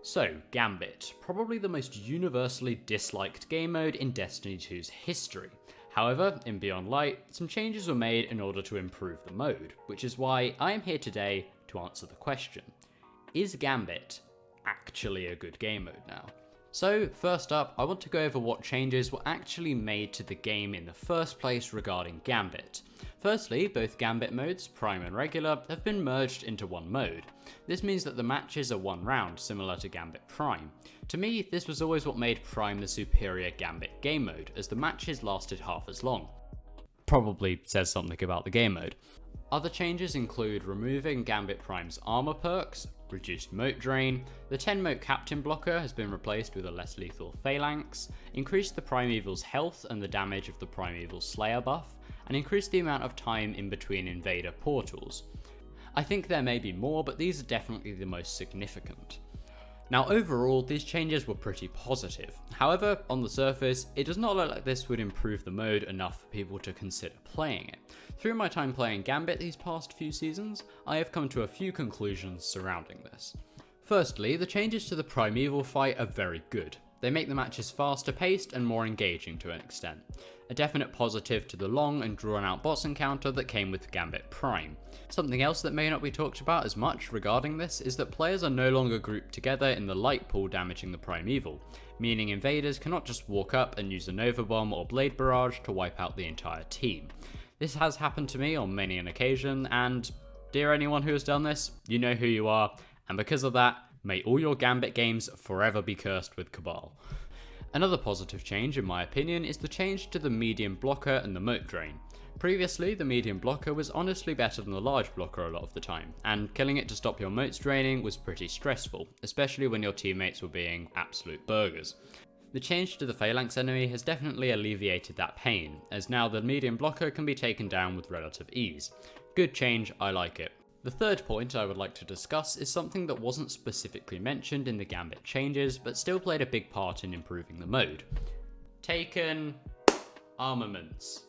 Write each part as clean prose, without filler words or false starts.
So, Gambit, probably the most universally disliked game mode in Destiny 2's history. However, in Beyond Light, some changes were made in order to improve the mode, which is why I am here today to answer the question: is Gambit actually a good game mode now? So, first up, I want to go over what changes were actually made to the game in the first place regarding Gambit. Firstly, both Gambit modes, Prime and Regular, have been merged into one mode. This means that the matches are one round, similar to Gambit Prime. To me, this was always what made Prime the superior Gambit game mode, as the matches lasted half as long. Probably says something about the game mode. Other changes include removing Gambit Prime's armor perks, reduced mote drain, the 10 mote captain blocker has been replaced with a less lethal phalanx, increased the Primeval's health and the damage of the Primeval Slayer buff, and increased the amount of time in between invader portals. I think there may be more, but these are definitely the most significant. Now overall, these changes were pretty positive. However, on the surface, it does not look like this would improve the mode enough for people to consider playing it. Through my time playing Gambit these past few seasons, I have come to a few conclusions surrounding this. Firstly, the changes to the Primeval fight are very good. They make the matches faster paced and more engaging to an extent. A definite positive to the long and drawn out boss encounter that came with Gambit Prime. Something else that may not be talked about as much regarding this is that players are no longer grouped together in the light pool damaging the Primeval, meaning invaders cannot just walk up and use a Nova Bomb or Blade Barrage to wipe out the entire team. This has happened to me on many an occasion, and dear anyone who has done this, you know who you are, and because of that, may all your Gambit games forever be cursed with Cabal. Another positive change, in my opinion, is the change to the medium blocker and the mote drain. Previously, the medium blocker was honestly better than the large blocker a lot of the time, and killing it to stop your motes draining was pretty stressful, especially when your teammates were being absolute burgers. The change to the phalanx enemy has definitely alleviated that pain, as now the medium blocker can be taken down with relative ease. Good change, I like it. The third point I would like to discuss is something that wasn't specifically mentioned in the Gambit changes, but still played a big part in improving the mode. Taken Armaments.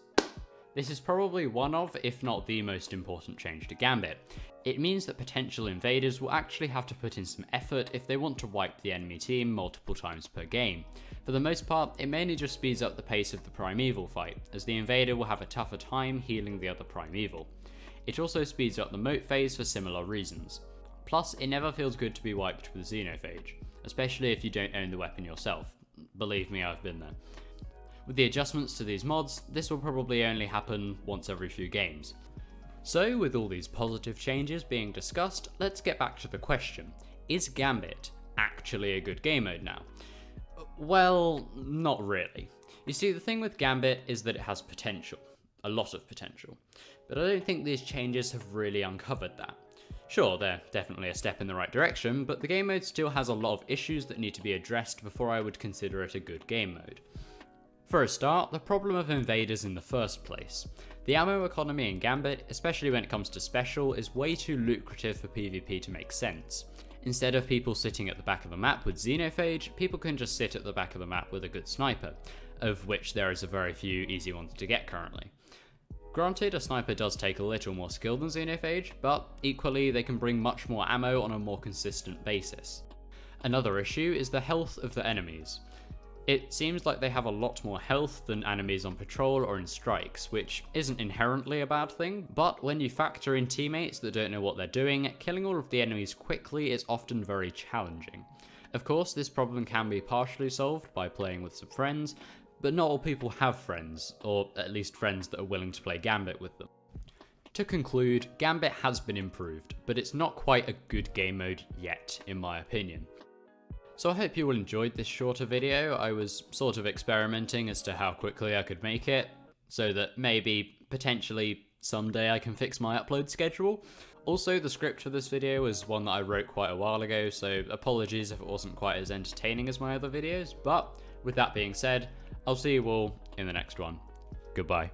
This is probably one of, if not the most important change to Gambit. It means that potential invaders will actually have to put in some effort if they want to wipe the enemy team multiple times per game. For the most part, it mainly just speeds up the pace of the Primeval fight, as the invader will have a tougher time healing the other Primeval. It also speeds up the moat phase for similar reasons. Plus, it never feels good to be wiped with Xenophage, especially if you don't own the weapon yourself. Believe me, I've been there. With the adjustments to these mods, this will probably only happen once every few games. So, with all these positive changes being discussed, let's get back to the question: is Gambit actually a good game mode now? Well, not really. You see, the thing with Gambit is that it has potential. A lot of potential. But I don't think these changes have really uncovered that. Sure, they're definitely a step in the right direction, but the game mode still has a lot of issues that need to be addressed before I would consider it a good game mode. For a start, the problem of invaders in the first place. The ammo economy in Gambit, especially when it comes to special, is way too lucrative for PvP to make sense. Instead of people sitting at the back of the map with Xenophage, people can just sit at the back of the map with a good sniper, of which there is a very few easy ones to get currently. Granted, a sniper does take a little more skill than Xenophage, but equally they can bring much more ammo on a more consistent basis. Another issue is the health of the enemies. It seems like they have a lot more health than enemies on patrol or in strikes, which isn't inherently a bad thing, but when you factor in teammates that don't know what they're doing, killing all of the enemies quickly is often very challenging. Of course, this problem can be partially solved by playing with some friends, but not all people have friends, or at least friends that are willing to play Gambit with them. To conclude, Gambit has been improved, but it's not quite a good game mode yet, in my opinion. So I hope you all enjoyed this shorter video. I was sort of experimenting as to how quickly I could make it, so that maybe, potentially, someday I can fix my upload schedule. Also, the script for this video was one that I wrote quite a while ago, so apologies if it wasn't quite as entertaining as my other videos, but with that being said, I'll see you all in the next one. Goodbye.